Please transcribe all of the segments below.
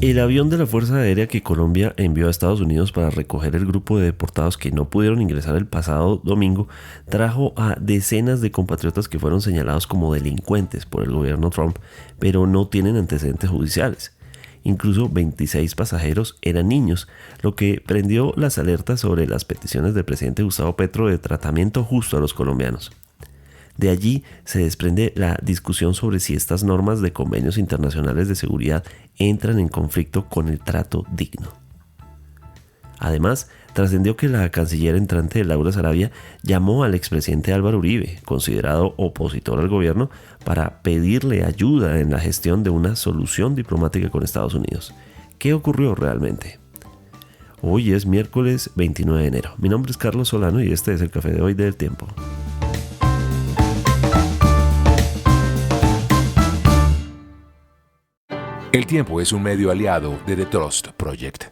El avión de la Fuerza Aérea que Colombia envió a Estados Unidos para recoger el grupo de deportados que no pudieron ingresar el pasado domingo trajo a decenas de compatriotas que fueron señalados como delincuentes por el gobierno Trump, pero no tienen antecedentes judiciales. Incluso 26 pasajeros eran niños, lo que prendió las alertas sobre las peticiones del presidente Gustavo Petro de tratamiento justo a los colombianos. De allí se desprende la discusión sobre si estas normas de convenios internacionales de seguridad entran en conflicto con el trato digno. Además, trascendió que la canciller entrante Laura Sarabia llamó al expresidente Álvaro Uribe, considerado opositor al gobierno, para pedirle ayuda en la gestión de una solución diplomática con Estados Unidos. ¿Qué ocurrió realmente? Hoy es miércoles 29 de enero. Mi nombre es Carlos Solano y este es el Café de hoy del Tiempo. El Tiempo es un medio aliado de The Trust Project.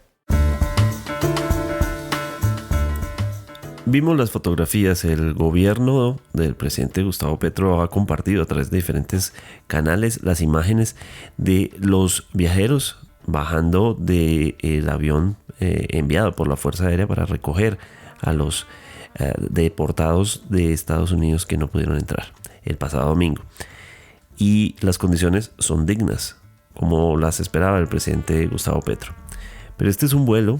Vimos las fotografías, el gobierno del presidente Gustavo Petro ha compartido a través de diferentes canales las imágenes de los viajeros bajando del avión enviado por la Fuerza Aérea para recoger a los deportados de Estados Unidos que no pudieron entrar el pasado domingo. Y las condiciones son dignas, como las esperaba el presidente Gustavo Petro. Pero este es un vuelo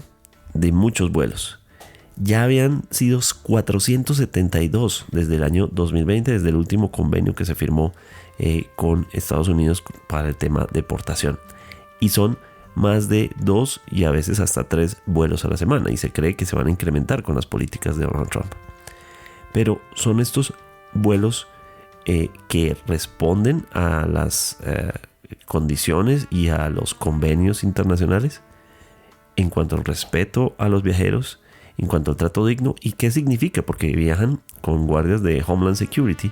de muchos vuelos. Ya habían sido 472 desde el año 2020, desde el último convenio que se firmó con Estados Unidos para el tema de deportación. Y son más de 2 y a veces hasta 3 vuelos a la semana. Y se cree que se van a incrementar con las políticas de Donald Trump. Pero son estos vuelos que responden a las condiciones y a los convenios internacionales en cuanto al respeto a los viajeros, en cuanto al trato digno y qué significa, porque viajan con guardias de Homeland Security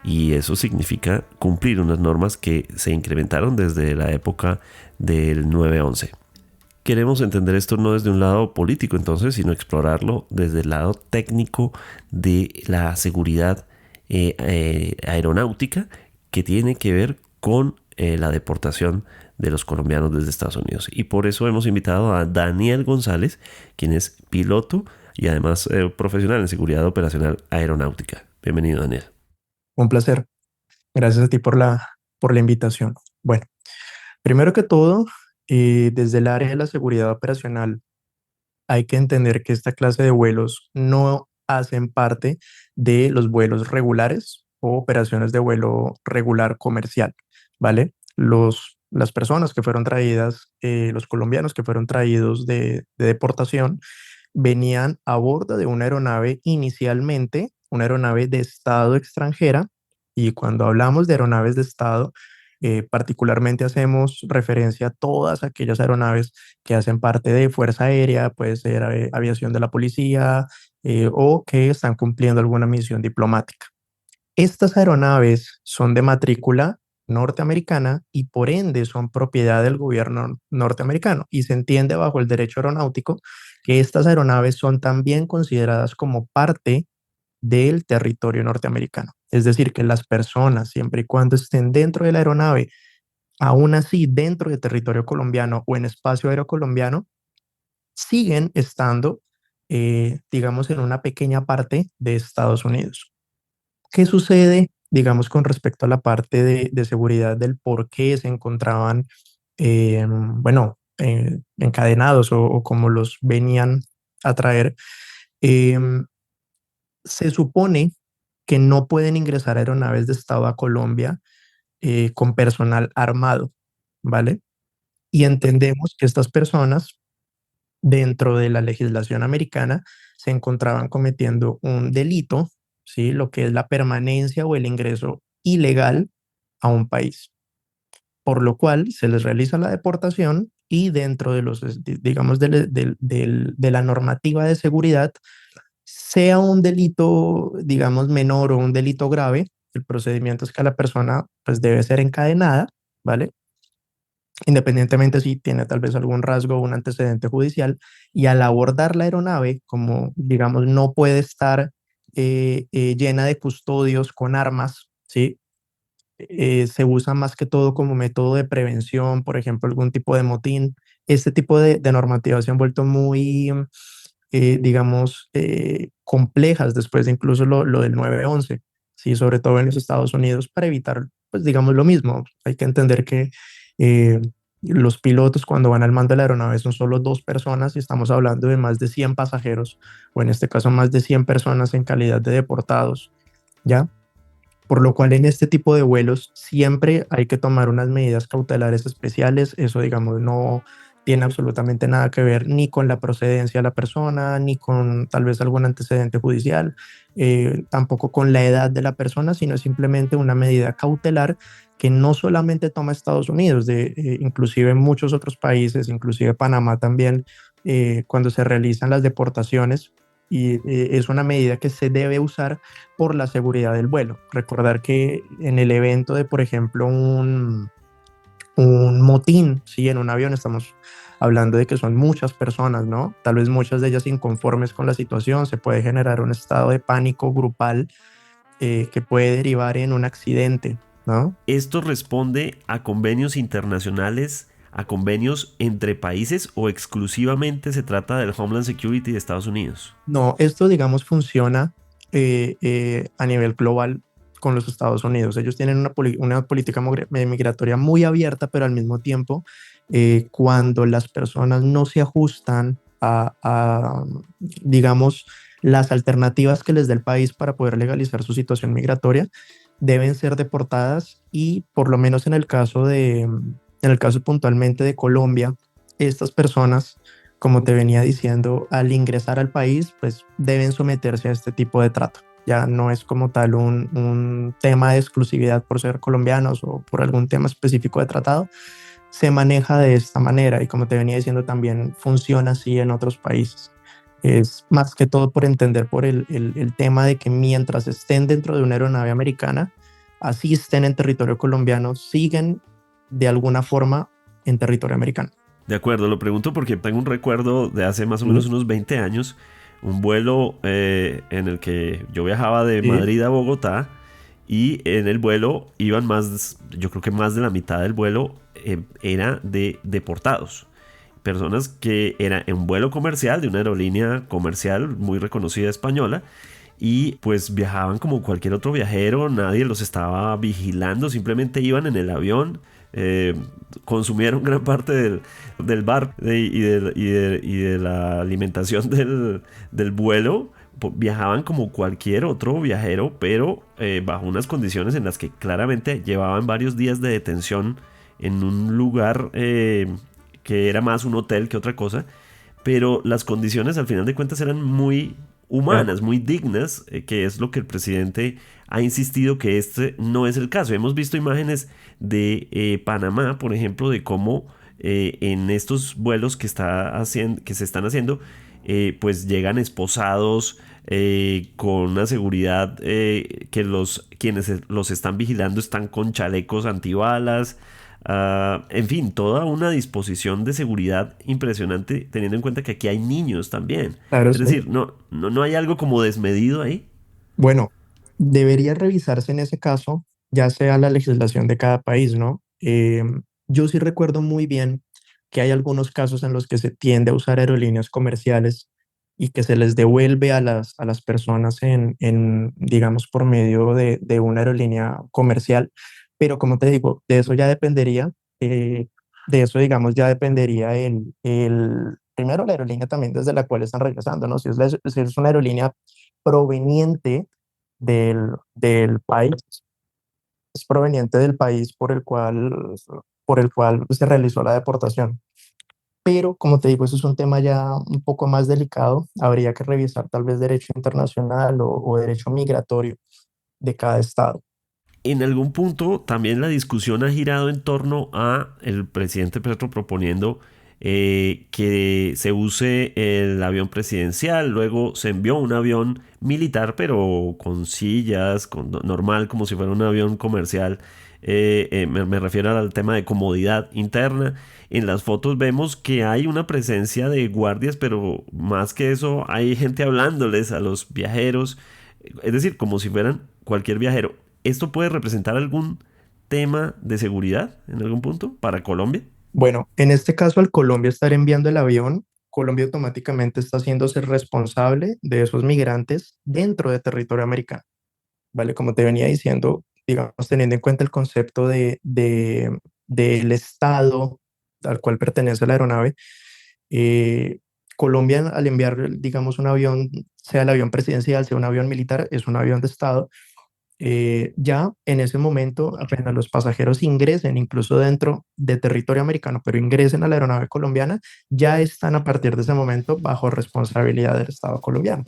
y eso significa cumplir unas normas que se incrementaron desde la época del 9/11. Queremos entender esto no desde un lado político entonces, sino explorarlo desde el lado técnico de la seguridad aeronáutica que tiene que ver con la deportación de los colombianos desde Estados Unidos. Y por eso hemos invitado a Daniel González, quien es piloto y además profesional en seguridad operacional aeronáutica. Bienvenido, Daniel. Un placer. Gracias a ti por la invitación. Bueno, primero que todo, desde el área de la seguridad operacional, hay que entender que esta clase de vuelos no hacen parte de los vuelos regulares o operaciones de vuelo regular comercial, ¿vale? Las personas que fueron traídas, los colombianos que fueron traídos de deportación, venían a bordo de una aeronave inicialmente, una aeronave de Estado extranjera, y cuando hablamos de aeronaves de Estado, particularmente hacemos referencia a todas aquellas aeronaves que hacen parte de Fuerza Aérea, puede ser aviación de la policía, o que están cumpliendo alguna misión diplomática. Estas aeronaves son de matrícula norteamericana y por ende son propiedad del gobierno norteamericano y se entiende bajo el derecho aeronáutico que estas aeronaves son también consideradas como parte del territorio norteamericano. Es decir, que las personas, siempre y cuando estén dentro de la aeronave, aún así dentro del territorio colombiano o en espacio aéreo colombiano, siguen estando, digamos, en una pequeña parte de Estados Unidos. ¿Qué sucede, digamos, con respecto a la parte de seguridad del por qué se encontraban, encadenados o como los venían a traer? Em, Se supone que no pueden ingresar aeronaves de Estado a Colombia con personal armado, ¿vale? Y entendemos que estas personas, dentro de la legislación americana, se encontraban cometiendo un delito, ¿sí? Lo que es la permanencia o el ingreso ilegal a un país, por lo cual se les realiza la deportación y dentro de los, digamos, de la normativa de seguridad, sea un delito, digamos, menor o un delito grave, el procedimiento es que la persona pues debe ser encadenada, ¿vale? Independientemente si tiene tal vez algún rasgo o un antecedente judicial, y al abordar la aeronave, como digamos, no puede estar llena de custodios con armas, ¿sí? Se usa más que todo como método de prevención, por ejemplo, algún tipo de motín, este tipo de normativas se han vuelto muy, digamos, complejas después de incluso lo del 9/11, sí, sobre todo en los Estados Unidos, para evitar, pues, digamos, lo mismo. Hay que entender que eh, los pilotos cuando van al mando de la aeronave son solo dos personas y estamos hablando de más de 100 pasajeros, o en este caso más de 100 personas en calidad de deportados, ¿ya? Por lo cual en este tipo de vuelos siempre hay que tomar unas medidas cautelares especiales. Eso, digamos, no tiene absolutamente nada que ver ni con la procedencia de la persona, ni con tal vez algún antecedente judicial, tampoco con la edad de la persona, sino simplemente una medida cautelar que no solamente toma Estados Unidos, inclusive muchos otros países, inclusive Panamá también, cuando se realizan las deportaciones. Y es una medida que se debe usar por la seguridad del vuelo. Recordar que en el evento de, por ejemplo, un motín, sí, en un avión estamos hablando de que son muchas personas, ¿no? Tal vez muchas de ellas inconformes con la situación, se puede generar un estado de pánico grupal que puede derivar en un accidente, ¿no? ¿Esto responde a convenios internacionales, a convenios entre países o exclusivamente se trata del Homeland Security de Estados Unidos? No, esto, digamos, funciona a nivel global con los Estados Unidos. Ellos tienen una política migratoria muy abierta, pero al mismo tiempo, cuando las personas no se ajustan digamos, las alternativas que les dé el país para poder legalizar su situación migratoria, deben ser deportadas y por lo menos en el caso puntualmente de Colombia, estas personas, como te venía diciendo, al ingresar al país, pues deben someterse a este tipo de trato. Ya no es como tal un tema de exclusividad por ser colombianos o por algún tema específico de tratado, se maneja de esta manera y como te venía diciendo también funciona así en otros países. Es más que todo por entender por el tema de que mientras estén dentro de una aeronave americana, así estén en territorio colombiano, siguen de alguna forma en territorio americano. De acuerdo, lo pregunto porque tengo un recuerdo de hace más o menos Sí, unos 20 años, un vuelo en el que yo viajaba de sí, Madrid a Bogotá y en el vuelo iban más, yo creo que más de la mitad del vuelo era de deportados. Personas que era en un vuelo comercial de una aerolínea comercial muy reconocida española y pues viajaban como cualquier otro viajero, nadie los estaba vigilando, simplemente iban en el avión, eh, consumieron gran parte del bar y de la alimentación del vuelo, viajaban como cualquier otro viajero, pero bajo unas condiciones en las que claramente llevaban varios días de detención en un lugar que era más un hotel que otra cosa, pero las condiciones al final de cuentas eran muy claro. humanas, muy dignas, que es lo que el presidente ha insistido que este no es el caso. Hemos visto imágenes de Panamá, por ejemplo, de cómo en estos vuelos que se están haciendo, pues llegan esposados con una seguridad que quienes los están vigilando están con chalecos antibalas. En fin, toda una disposición de seguridad impresionante, teniendo en cuenta que aquí hay niños también. Claro, Es sí. decir, no hay algo como desmedido ahí. Bueno, debería revisarse en ese caso, ya sea la legislación de cada país, ¿no? Yo sí recuerdo muy bien que hay algunos casos en los que se tiende a usar aerolíneas comerciales y que se les devuelve a las personas digamos, por medio de una aerolínea comercial. Pero como te digo, de eso ya dependería, de eso, digamos, ya dependería primero la aerolínea también desde la cual están regresando, ¿no? Si es una aerolínea proveniente del país, es proveniente del país por el cual se realizó la deportación. Pero, como te digo, eso es un tema ya un poco más delicado. Habría que revisar tal vez derecho internacional o derecho migratorio de cada estado. En algún punto también la discusión ha girado en torno a el presidente Petro proponiendo que se use el avión presidencial, luego se envió un avión militar pero con sillas, normal como si fuera un avión comercial. Me refiero al tema de comodidad interna. En las fotos vemos que hay una presencia de guardias, pero más que eso hay gente hablándoles a los viajeros, es decir, como si fueran cualquier viajero. ¿Esto puede representar algún tema de seguridad en algún punto para Colombia? Bueno, en este caso, al Colombia estar enviando el avión, Colombia automáticamente está haciéndose responsable de esos migrantes dentro de territorio americano, ¿vale? Como te venía diciendo, digamos, teniendo en cuenta el concepto del estado al cual pertenece la aeronave, eh, Colombia al enviar, digamos, un avión, sea el avión presidencial, sea un avión militar, es un avión de estado. Ya en ese momento, apenas los pasajeros ingresen, incluso dentro de territorio americano, pero ingresen a la aeronave colombiana, ya están a partir de ese momento bajo responsabilidad del Estado colombiano.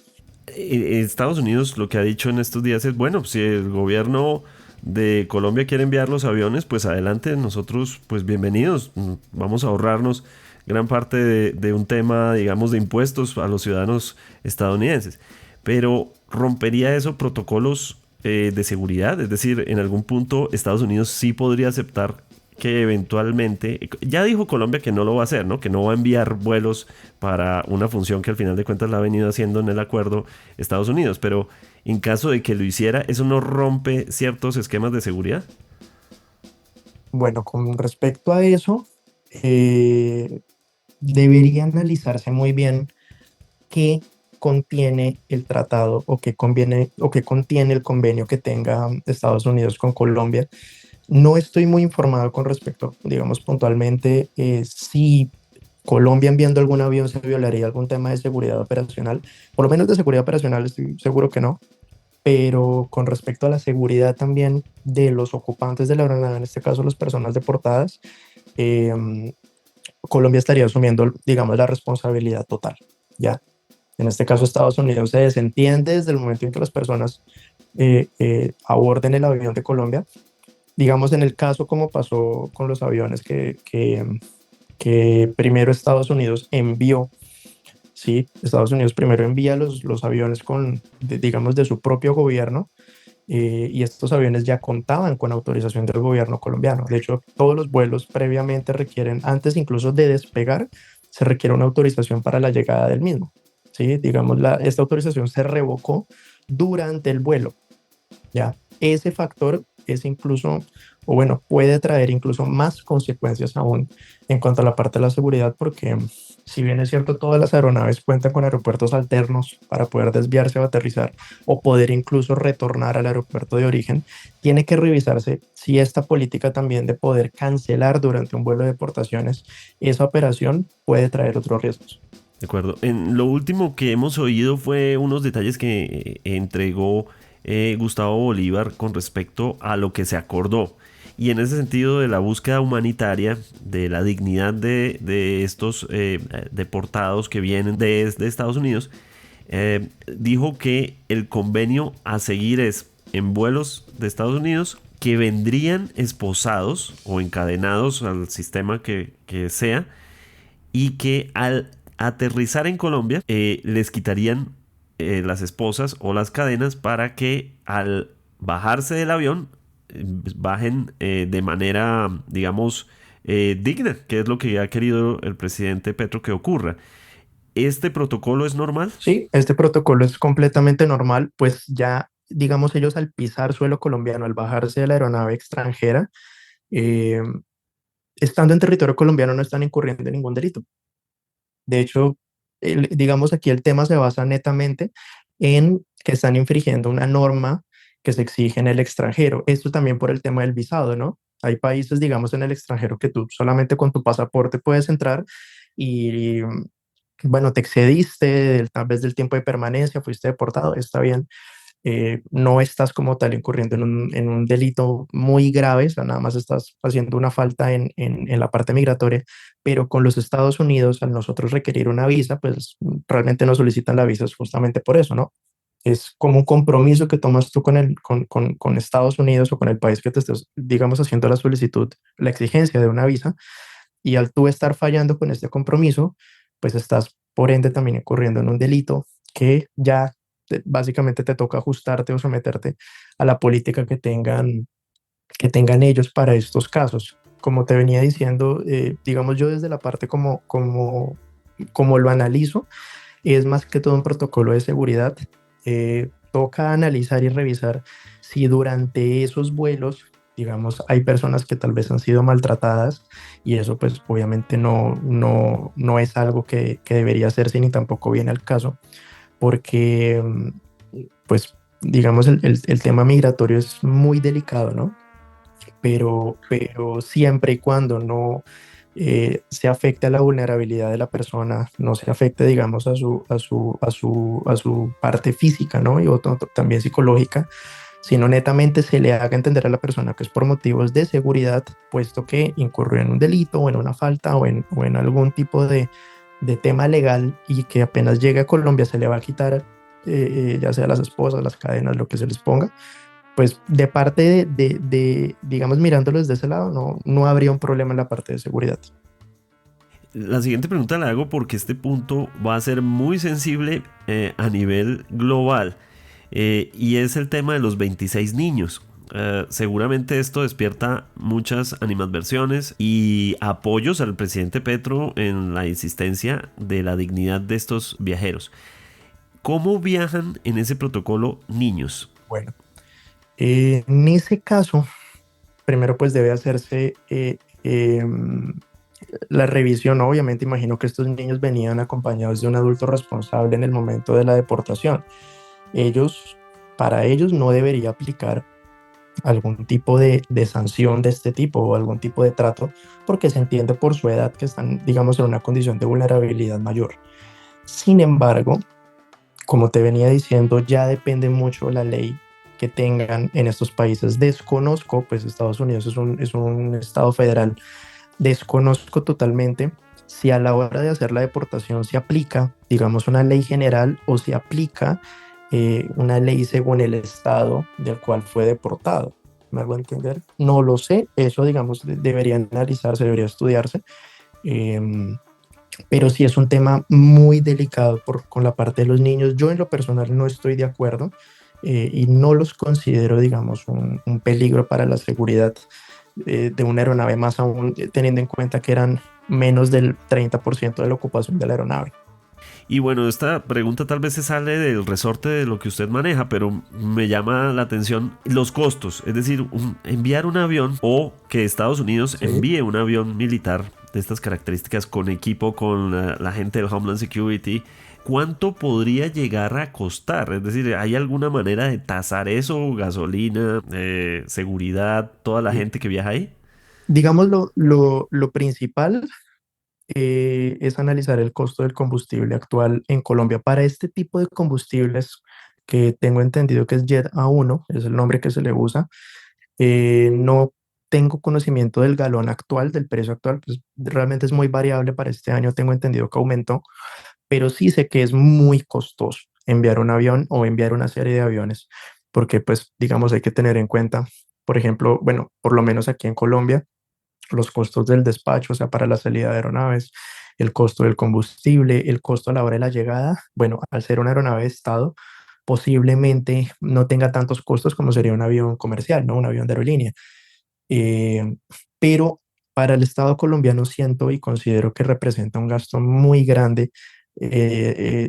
Estados Unidos lo que ha dicho en estos días es, bueno, si el gobierno de Colombia quiere enviar los aviones, pues adelante, nosotros pues bienvenidos, vamos a ahorrarnos gran parte de un tema, digamos, de impuestos a los ciudadanos estadounidenses. Pero rompería eso protocolos de seguridad, es decir, en algún punto Estados Unidos sí podría aceptar que eventualmente, ya dijo Colombia que no lo va a hacer, ¿no? Que no va a enviar vuelos para una función que al final de cuentas la ha venido haciendo en el acuerdo Estados Unidos, pero en caso de que lo hiciera, ¿eso no rompe ciertos esquemas de seguridad? Bueno, con respecto a eso, eh, debería analizarse muy bien qué contiene el tratado o qué conviene o qué contiene el convenio que tenga Estados Unidos con Colombia. No estoy muy informado con respecto, digamos, puntualmente si Colombia enviando algún avión se violaría algún tema de seguridad operacional. Por lo menos de seguridad operacional estoy seguro que no, pero con respecto a la seguridad también de los ocupantes de la aeronave, en este caso las personas deportadas, eh, Colombia estaría asumiendo, digamos, la responsabilidad total, ¿ya? En este caso, Estados Unidos se desentiende desde el momento en que las personas aborden el avión de Colombia. Digamos, en el caso como pasó con los aviones que primero Estados Unidos envió, ¿sí? Estados Unidos primero envía los aviones digamos, de su propio gobierno, y estos aviones ya contaban con autorización del gobierno colombiano. De hecho, todos los vuelos previamente requieren, antes incluso de despegar, se requiere una autorización para la llegada del mismo. ¿Sí? Digamos, esta autorización se revocó durante el vuelo. ¿Ya? Ese factor es incluso, o bueno, puede traer incluso más consecuencias aún en cuanto a la parte de la seguridad, porque si bien es cierto, todas las aeronaves cuentan con aeropuertos alternos para poder desviarse o aterrizar o poder incluso retornar al aeropuerto de origen, tiene que revisarse si esta política también de poder cancelar durante un vuelo de deportaciones, esa operación puede traer otros riesgos. De acuerdo. En lo último que hemos oído fue unos detalles que entregó Gustavo Bolívar con respecto a lo que se acordó. Y en ese sentido de la búsqueda humanitaria, de la dignidad de estos deportados que vienen de Estados Unidos, dijo que el convenio a seguir es en vuelos de Estados Unidos que vendrían esposados o encadenados al sistema que sea y que al aterrizar en Colombia les quitarían las esposas o las cadenas para que al bajarse del avión bajen de manera, digamos, digna, que es lo que ha querido el presidente Petro que ocurra. ¿Este protocolo es normal? Sí, este protocolo es completamente normal, pues ya, digamos, ellos al pisar suelo colombiano, al bajarse de la aeronave extranjera, eh, estando en territorio colombiano no están incurriendo en ningún delito. De hecho, digamos, aquí el tema se basa netamente en que están infringiendo una norma que se exige en el extranjero. Esto también por el tema del visado, ¿no? Hay países, digamos, en el extranjero que tú solamente con tu pasaporte puedes entrar y, bueno, te excediste tal vez del tiempo de permanencia, fuiste deportado, está bien, no estás como tal incurriendo en un delito muy grave, o sea, nada más estás haciendo una falta en la parte migratoria, pero con los Estados Unidos, al nosotros requerir una visa, pues realmente no solicitan la visa es justamente por eso, ¿no? Es como un compromiso que tomas tú con Estados Unidos o con el país que te estés, digamos, haciendo la solicitud, la exigencia de una visa, y al tú estar fallando con este compromiso, pues estás por ende también incurriendo en un delito que ya básicamente te toca ajustarte o someterte a la política que tengan ellos para estos casos. Como te venía diciendo, digamos yo desde la parte como lo analizo, es más que todo un protocolo de seguridad. Toca analizar y revisar si durante esos vuelos digamos, hay personas que tal vez han sido maltratadas y eso pues obviamente no es algo que debería hacerse ni tampoco viene al caso, porque pues digamos el tema migratorio es muy delicado, ¿no? Pero siempre y cuando no se afecte a la vulnerabilidad de la persona, no se afecte, digamos, a su parte física, ¿no? Y también psicológica, sino netamente se le haga entender a la persona que es por motivos de seguridad, puesto que incurrió en un delito o en una falta o en algún tipo de tema legal y que apenas llegue a Colombia se le va a quitar, ya sea las esposas, las cadenas, lo que se les ponga, pues de parte digamos, mirándolo desde ese lado, no habría un problema en la parte de seguridad. La siguiente pregunta la hago porque este punto va a ser muy sensible a nivel global, y es el tema de los 26 niños. Seguramente esto despierta muchas animadversiones y apoyos al presidente Petro en la insistencia de la dignidad de estos viajeros. ¿Cómo viajan en ese protocolo niños? Bueno, en ese caso, primero pues debe hacerse la revisión. Obviamente imagino que estos niños venían acompañados de un adulto responsable en el momento de la deportación. Ellos, para ellos no debería aplicar algún tipo de sanción de este tipo o algún tipo de trato, porque se entiende por su edad que están, digamos, en una condición de vulnerabilidad mayor. Sin embargo, como te venía diciendo, ya depende mucho la ley que tengan en estos países. Desconozco, pues Estados Unidos es un estado federal. Desconozco totalmente si a la hora de hacer la deportación se aplica, digamos, una ley general o se aplica una ley según el estado del cual fue deportado. ¿Me hago entender? No lo sé, eso, digamos, debería analizarse, debería estudiarse, eh, pero sí es un tema muy delicado con la parte de los niños. Yo en lo personal no estoy de acuerdo, y no los considero, digamos, un peligro para la seguridad de una aeronave, más aún teniendo en cuenta que eran menos del 30% de la ocupación de la aeronave. Y bueno, esta pregunta tal vez se sale del resorte de lo que usted maneja, pero me llama la atención los costos. Es decir, enviar un avión o que Estados Unidos Sí. envíe un avión militar de estas características con equipo, con la gente del Homeland Security. ¿Cuánto podría llegar a costar? Es decir, ¿hay alguna manera de tasar eso? Gasolina, seguridad, toda la gente que viaja ahí. Digamos, lo principal es analizar el costo del combustible actual en Colombia. Para este tipo de combustibles, que tengo entendido que es Jet A1, es el nombre que se le usa, no tengo conocimiento del galón actual, del precio actual, pues realmente es muy variable. Para este año tengo entendido que aumentó, pero sí sé que es muy costoso enviar un avión o enviar una serie de aviones, porque pues digamos hay que tener en cuenta, por ejemplo, bueno, por lo menos aquí en Colombia, los costos del despacho, o sea, para la salida de aeronaves, el costo del combustible, el costo a la hora de la llegada. Bueno, al ser una aeronave de Estado, posiblemente no tenga tantos costos como sería un avión comercial, ¿no? Un avión de aerolínea. Eh, pero para el Estado colombiano siento y considero que representa un gasto muy grande,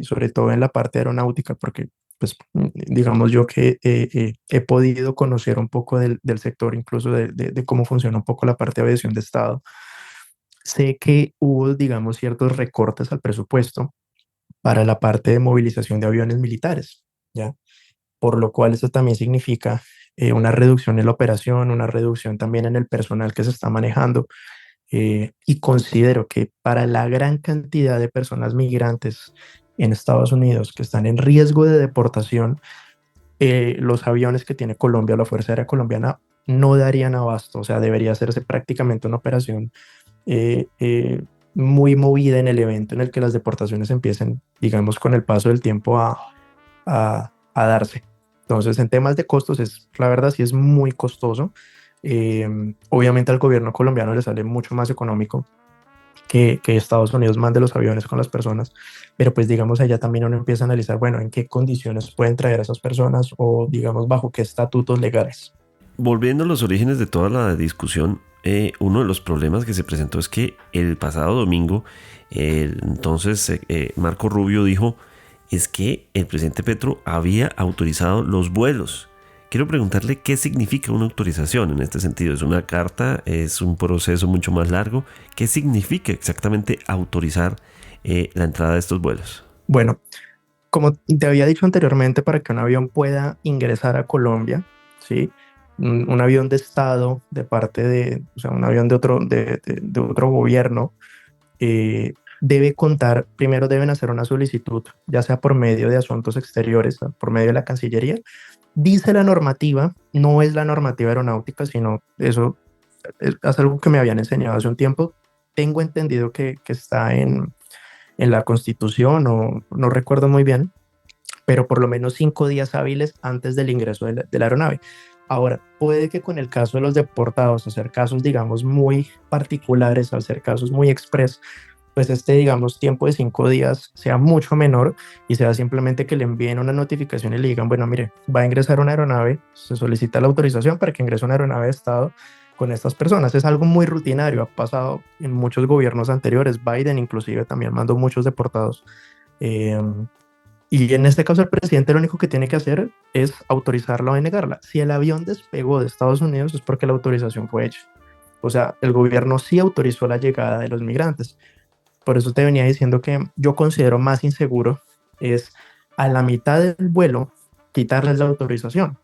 sobre todo en la parte aeronáutica, porque pues digamos yo que he podido conocer un poco del sector, incluso de cómo funciona un poco la parte de aviación de Estado. Sé que hubo, digamos, ciertos recortes al presupuesto para la parte de movilización de aviones militares, ¿ya? Por lo cual eso también significa una reducción en la operación, una reducción también en el personal que se está manejando, y considero que para la gran cantidad de personas migrantes en Estados Unidos que están en riesgo de deportación, los aviones que tiene Colombia, la Fuerza Aérea Colombiana, no darían abasto. O sea, debería hacerse prácticamente una operación eh, eh, muy movida en el evento en el que las deportaciones empiecen, digamos, con el paso del tiempo a darse. Entonces, en temas de costos, la verdad sí es muy costoso. Obviamente al gobierno colombiano le sale mucho más económico que Estados Unidos mande los aviones con las personas, pero pues digamos allá también uno empieza a analizar, bueno, en qué condiciones pueden traer a esas personas o digamos bajo qué estatutos legales. Volviendo a los orígenes de toda la discusión, uno de los problemas que se presentó es que el pasado domingo, entonces Marco Rubio dijo, es que el presidente Petro había autorizado los vuelos quiero preguntarle qué significa una autorización en este sentido. ¿Es una carta? ¿Es un proceso mucho más largo? ¿Qué significa exactamente autorizar la entrada de estos vuelos? Bueno, como te había dicho anteriormente, para que un avión pueda ingresar a Colombia, ¿sí? Un avión de Estado de parte de, o sea, un avión de otro gobierno, debe contar, primero deben hacer una solicitud, ya sea por medio de asuntos exteriores, por medio de la Cancillería. Dice la normativa, no es la normativa aeronáutica, sino eso es algo que me habían enseñado hace un tiempo. Tengo entendido que está en la Constitución, o no recuerdo muy bien, pero por lo menos 5 días hábiles antes del ingreso de la aeronave. Ahora, puede que con el caso de los deportados, hacer casos, digamos, muy particulares, hacer casos muy express, pues digamos, tiempo de 5 días sea mucho menor y sea simplemente que le envíen una notificación y le digan, bueno, mire, va a ingresar una aeronave, se solicita la autorización para que ingrese una aeronave de Estado con estas personas. Es algo muy rutinario, ha pasado en muchos gobiernos anteriores. Biden inclusive también mandó muchos deportados. Eh, y en este caso el presidente lo único que tiene que hacer es autorizarla o denegarla. Si el avión despegó de Estados Unidos es porque la autorización fue hecha. O sea, el gobierno sí autorizó la llegada de los migrantes. Por eso te venía diciendo que yo considero más inseguro es a la mitad del vuelo quitarles la autorización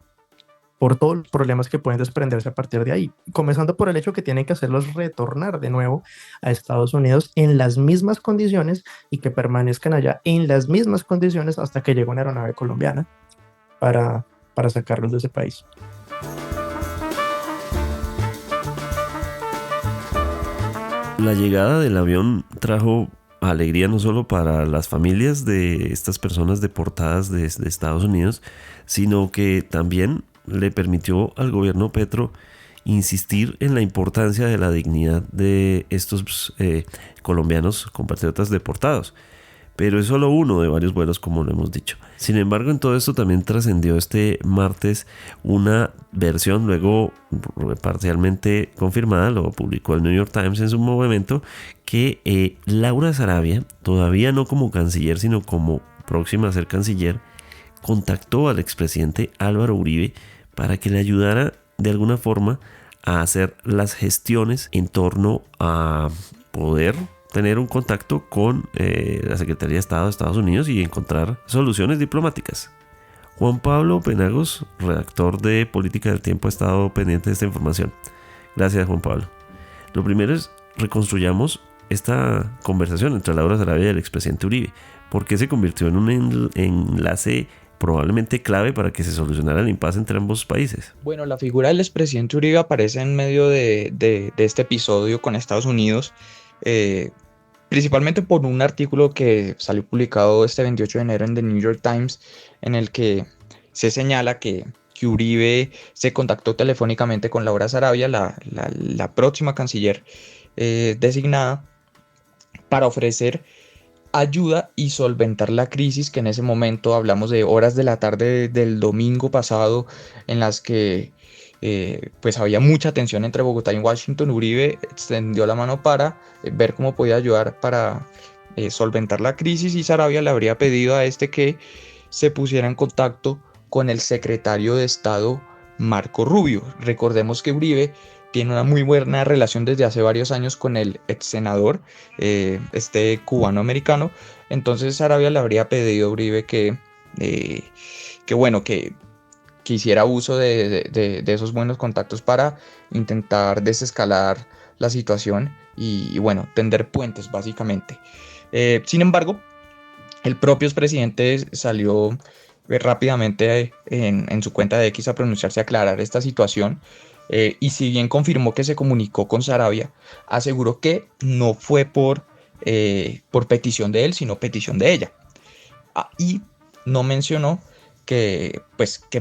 por todos los problemas que pueden desprenderse a partir de ahí. Comenzando por el hecho que tienen que hacerlos retornar de nuevo a Estados Unidos en las mismas condiciones y que permanezcan allá en las mismas condiciones hasta que llegue una aeronave colombiana para sacarlos de ese país. La llegada del avión trajo alegría no solo para las familias de estas personas deportadas desde Estados Unidos, sino que también le permitió al gobierno Petro insistir en la importancia de la dignidad de estos colombianos compatriotas deportados. Pero es solo uno de varios vuelos, como lo hemos dicho. Sin embargo, en todo esto también trascendió este martes una versión, luego parcialmente confirmada, lo publicó el New York Times en su momento, que Laura Sarabia, todavía no como canciller, sino como próxima a ser canciller, contactó al expresidente Álvaro Uribe para que le ayudara de alguna forma a hacer las gestiones en torno a poder tener un contacto con la Secretaría de Estado de Estados Unidos y encontrar soluciones diplomáticas. Juan Pablo Penagos, redactor de Política del Tiempo, ha estado pendiente de esta información. Gracias, Juan Pablo. Lo primero es reconstruyamos esta conversación entre Laura Sarabia y el expresidente Uribe. ¿Por qué se convirtió en un enlace probablemente clave para que se solucionara el impasse entre ambos países? Bueno, la figura del expresidente Uribe aparece en medio de este episodio con Estados Unidos, principalmente por un artículo que salió publicado este 28 de enero en The New York Times, en el que se señala que Uribe se contactó telefónicamente con Laura Sarabia, la próxima canciller designada, para ofrecer ayuda y solventar la crisis que en ese momento, hablamos de horas de la tarde del domingo pasado, en las que pues había mucha tensión entre Bogotá y Washington. Uribe extendió la mano para ver cómo podía ayudar para solventar la crisis, y Sarabia le habría pedido a que se pusiera en contacto con el secretario de Estado Marco Rubio. Recordemos que Uribe tiene una muy buena relación desde hace varios años con el ex senador, cubano-americano. Entonces Sarabia le habría pedido a Uribe que hiciera uso de esos buenos contactos para intentar desescalar la situación y tender puentes, básicamente. Sin embargo, el propio expresidente salió rápidamente en su cuenta de X a pronunciarse, a aclarar esta situación, y si bien confirmó que se comunicó con Sarabia, aseguró que no fue por petición de él, sino petición de ella. Y no mencionó que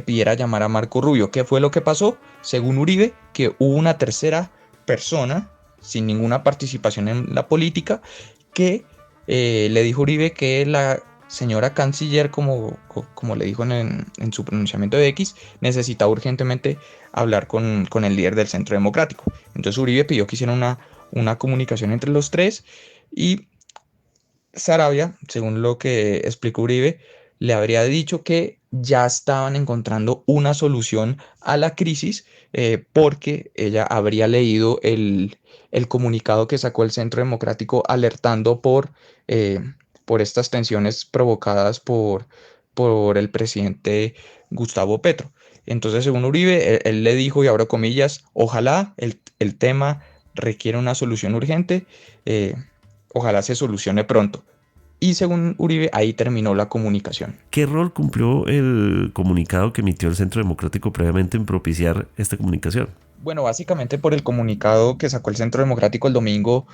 pidiera llamar a Marco Rubio. ¿Qué fue lo que pasó? Según Uribe, que hubo una tercera persona sin ninguna participación en la política que le dijo a Uribe que la señora canciller, como le dijo en su pronunciamiento de X, necesitaba urgentemente hablar con el líder del Centro Democrático. Entonces Uribe pidió que hicieran una comunicación entre los tres, y Sarabia, según lo que explicó Uribe, le habría dicho que ya estaban encontrando una solución a la crisis, porque ella habría leído el comunicado que sacó el Centro Democrático alertando por estas tensiones provocadas por el presidente Gustavo Petro. Entonces, según Uribe, él le dijo, y abro comillas, ojalá el tema requiere una solución urgente, eh, ojalá se solucione pronto. Y según Uribe, ahí terminó la comunicación. ¿Qué rol cumplió el comunicado que emitió el Centro Democrático previamente en propiciar esta comunicación? Bueno, básicamente por el comunicado que sacó el Centro Democrático el domingo,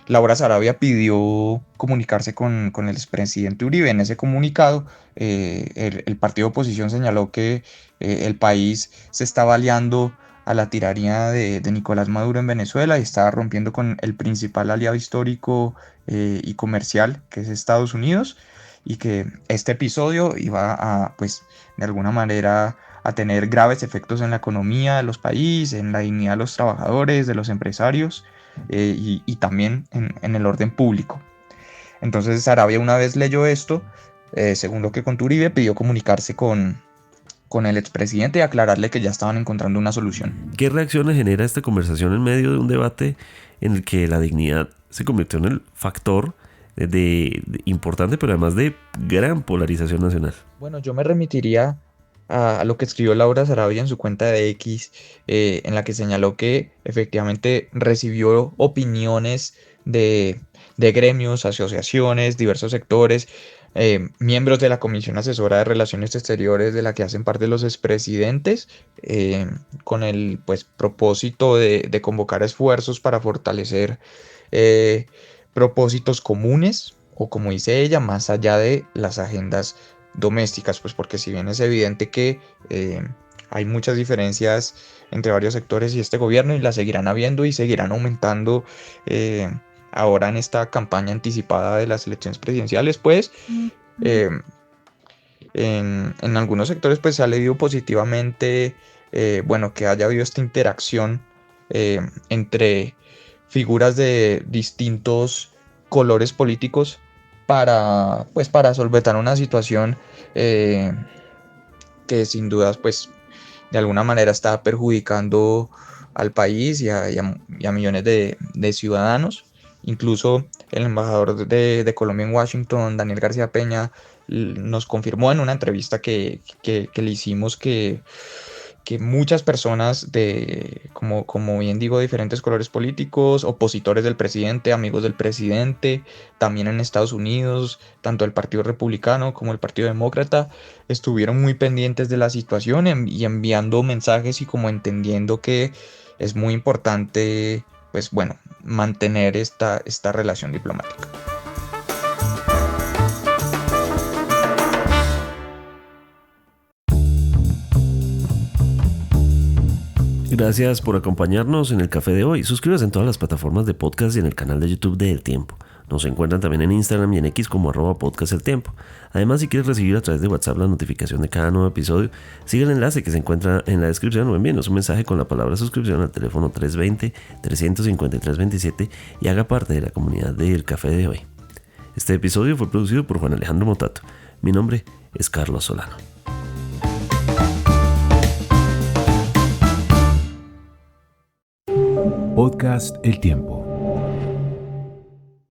Laura Sarabia pidió comunicarse con el expresidente Uribe. En ese comunicado, el partido de oposición señaló que el país se estaba aliando a la tiranía de Nicolás Maduro en Venezuela y estaba rompiendo con el principal aliado histórico y comercial, que es Estados Unidos, y que este episodio iba a, pues, de alguna manera a tener graves efectos en la economía de los países, en la dignidad de los trabajadores, de los empresarios, y también en el orden público. Entonces Sarabia, una vez leyó esto, según lo que contó Uribe, pidió comunicarse con el expresidente y aclararle que ya estaban encontrando una solución. ¿Qué reacciones genera esta conversación en medio de un debate en el que la dignidad se convirtió en el factor importante, pero además de gran polarización nacional? Bueno, yo me remitiría a lo que escribió Laura Sarabia en su cuenta de X, en la que señaló que efectivamente recibió opiniones de gremios, asociaciones, diversos sectores, miembros de la Comisión Asesora de Relaciones Exteriores de la que hacen parte los expresidentes, con el, pues, propósito de convocar esfuerzos para fortalecer propósitos comunes, o como dice ella, más allá de las agendas domésticas, pues porque si bien es evidente que hay muchas diferencias entre varios sectores y este gobierno, y las seguirán habiendo y seguirán aumentando ahora en esta campaña anticipada de las elecciones presidenciales, pues en algunos sectores pues se ha leído positivamente, bueno, que haya habido esta interacción entre figuras de distintos colores políticos para solventar una situación que sin dudas pues de alguna manera está perjudicando al país y a millones de ciudadanos. Incluso el embajador de Colombia en Washington, Daniel García Peña, nos confirmó en una entrevista que le hicimos que muchas personas como bien digo, diferentes colores políticos, opositores del presidente, amigos del presidente, también en Estados Unidos, tanto el Partido Republicano como el Partido Demócrata, estuvieron muy pendientes de la situación y enviando mensajes y como entendiendo que es muy importante, pues bueno, mantener esta relación diplomática. Gracias por acompañarnos en el café de hoy. Suscríbase en todas las plataformas de podcast y en el canal de YouTube de El Tiempo. Nos encuentran también en Instagram y en X como @podcasteltiempo. Además, si quieres recibir a través de WhatsApp la notificación de cada nuevo episodio, sigue el enlace que se encuentra en la descripción o envíenos un mensaje con la palabra suscripción al teléfono 320-353-27 y haga parte de la comunidad de El Café de hoy. Este episodio fue producido por Juan Alejandro Motato. Mi nombre es Carlos Solano. Podcast El Tiempo.